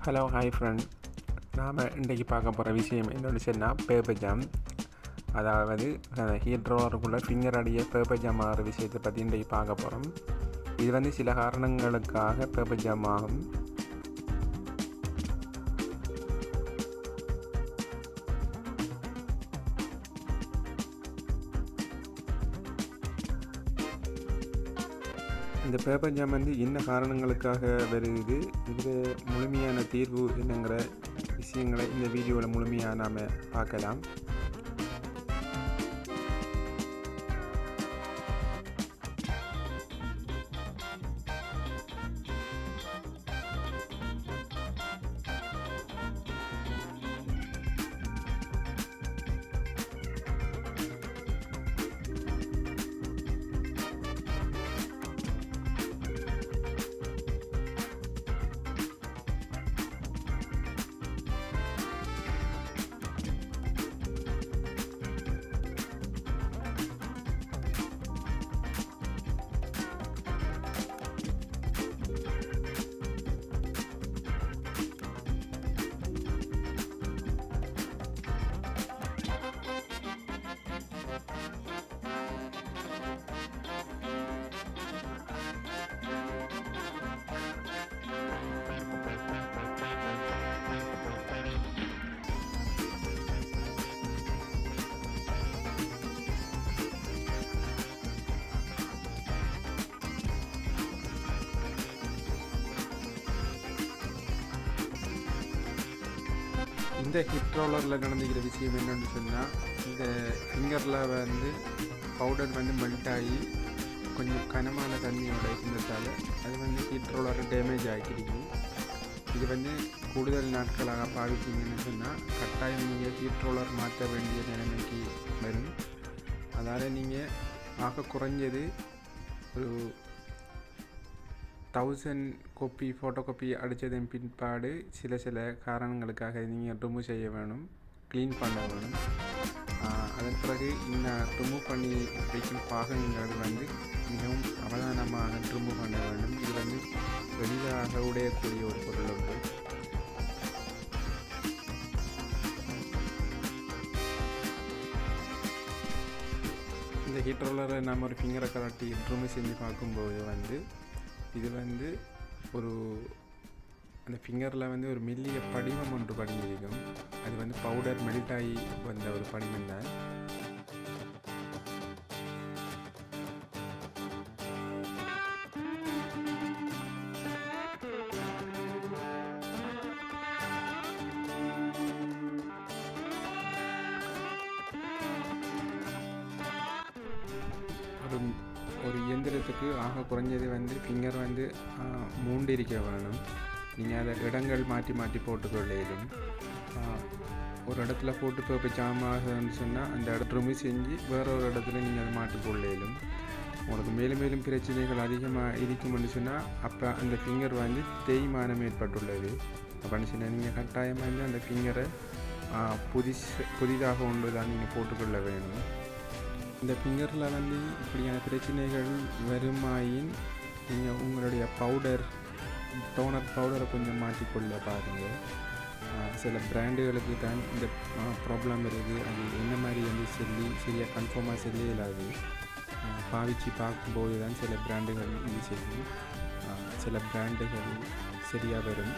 Hello hi friend, நாம் இன்றைக்கி பார்க்க போகிற விஷயம் என்னென்னு சொன்னால் பேப்பர் ஜாம். அதாவது ஹீட்ரோருக்குள்ளே ஃபிங்கர் அடிய பேப்பர் ஜாம் ஆகிற விஷயத்தை பற்றி இன்றைக்கி பார்க்க போகிறோம். இது சில காரணங்களுக்காக பேப்பர் ஜாம் ஆகும். இந்த பேப்பர் ஜாம் என்ன காரணங்களுக்காக வருது, இதில் முழுமையான தீர்வு என்னங்கிற விஷயங்களை இந்த வீடியோவில் முழுமையாக நாம் பார்க்கலாம். இந்த ஹிட் ரோலரில் நடந்துக்கிற விஷயம் என்னென்னு சொன்னால், இந்த ஃபிங்கரில் பவுடர் மெல்ட் ஆகி கொஞ்சம் கனமான தண்ணியோட இருந்ததால் அது ஹிட் ரோலரை டேமேஜ் ஆகிருக்கு. இது கூடுதல் நாட்களாக பாவிச்சிங்கன்னு சொன்னால் கட்டாயம் நீங்கள் ஹிட் ரோலர் மாற்ற வேண்டிய நிலைமைக்கு வரும். அதால் நீங்கள் ஆக குறைஞ்சது ஒரு 1000 காப்பி ஃபோட்டோ காப்பி அடித்ததன் பின்பாடு சில காரணங்களுக்காக நீங்கள் ரிமூவ் செய்ய வேணும், க்ளீன் பண்ண வேணும். அதன் பிறகு இந்த ரிமூவ் பண்ணி வைக்கும் பாகங்கள் மிகவும் அவதானமாக ரிமூவ் பண்ண வேண்டும். இது எளிதாக உடையக்கூடிய ஒரு பொருள் உண்டு. இந்த ஹீட் ரோலரை நாம் ஒரு ஃபிங்கரை கலட்டி ரிமூவ் செஞ்சு பார்க்கும்போது இது ஒரு அந்த ஃபிங்கரில் ஒரு மெல்லிய படிவம் ஒன்று படிஞ்சிருக்கும். அது பவுடர் மெல்ட் ஆகி வந்த ஒரு படிவம் தான். ஒரு இயந்திரத்துக்கு ஆக குறைஞ்சது ஃபிங்கர் மூண்டிருக்க வேணும். நீங்கள் அதை இடங்கள் மாற்றி போட்டுக்கொள்ளும். ஒரு இடத்துல போட்டு இப்போ ஜாமாகன்னு சொன்னால் அந்த இடத்துல ரிமூவ் செஞ்சு வேற ஒரு இடத்துல நீங்கள் அதை மாட்டிக்கொள்ளும். உங்களுக்கு மேலும் பிரச்சனைகள் அதிகமாக இருக்கும்னு சொன்னால் அப்போ அந்த ஃபிங்கர் தேய்மானம் ஏற்பட்டுள்ளது அப்படின்னு சொன்னால் நீங்கள் கட்டாயமாக அந்த ஃபிங்கரை புதிதாக ஒன்று தான் நீங்கள் போட்டுக்கொள்ள வேணும். இந்த ஃபிங்கரில் இப்படியான பிரச்சனைகள் வருமாயின் நீங்கள் உங்களுடைய டோனர் பவுடரை கொஞ்சம் மாற்றிக்கொள்ள பாருங்கள். சில பிராண்டுகளுக்கு தான் இந்த ப்ராப்ளம் இருக்குது. அது என்ன மாதிரி சரியாக கன்ஃபார்மாக இல்லாது பாவிச்சு பார்க்கும்போது தான் சில பிராண்டுகள் இது செய்யும். சில பிராண்டுகள் சரியாக வரும்.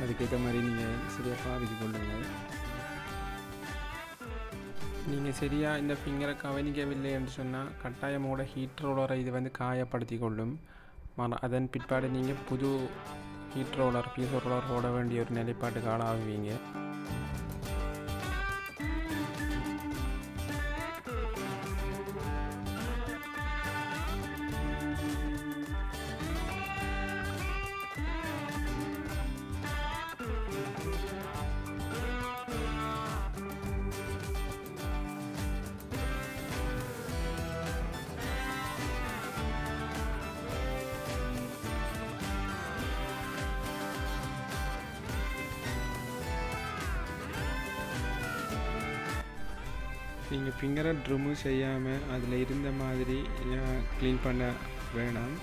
அதுக்கேற்ற மாதிரி நீங்கள் சரியாக பாவிச்சு கொள்ளுங்கள். நீங்கள் சரியாக இந்த ஃபிங்கரை கவனிக்கவில்லை என்று சொன்னால் கட்டாயமோட ஹீட் ரோலரை இது காயப்படுத்தி கொள்ளும். அதன் பிற்பாடு நீங்கள் புது ஹீட் ரோலர் போட வேண்டிய ஒரு நிலைப்பாட்டுக்கு ஆளாகுவீங்க. நீங்கள் ஃபிங்கரை ரிமூவ் செய்யாமல் அதில் இருந்த மாதிரி க்ளீன் பண்ண வேணாம்.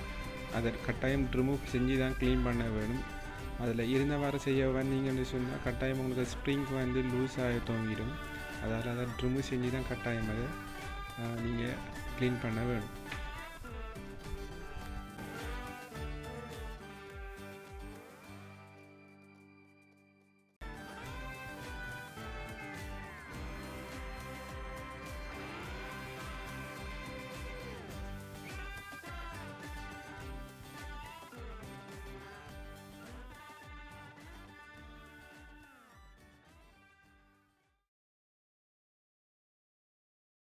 அதை கட்டாயம் ரிமூவ் செஞ்சு தான் க்ளீன் பண்ண வேணும். அதில் இருந்தவாறு செய்ய வந்தீங்கன்னு சொன்னால் கட்டாயம் உங்களுக்கு ஸ்ப்ரிங் வந்து லூஸ் ஆகி தோங்கிடும். அதால் அதை ட்ரிம்மு செஞ்சு தான் கட்டாயம் அதை நீங்கள் க்ளீன் பண்ண வேணும்.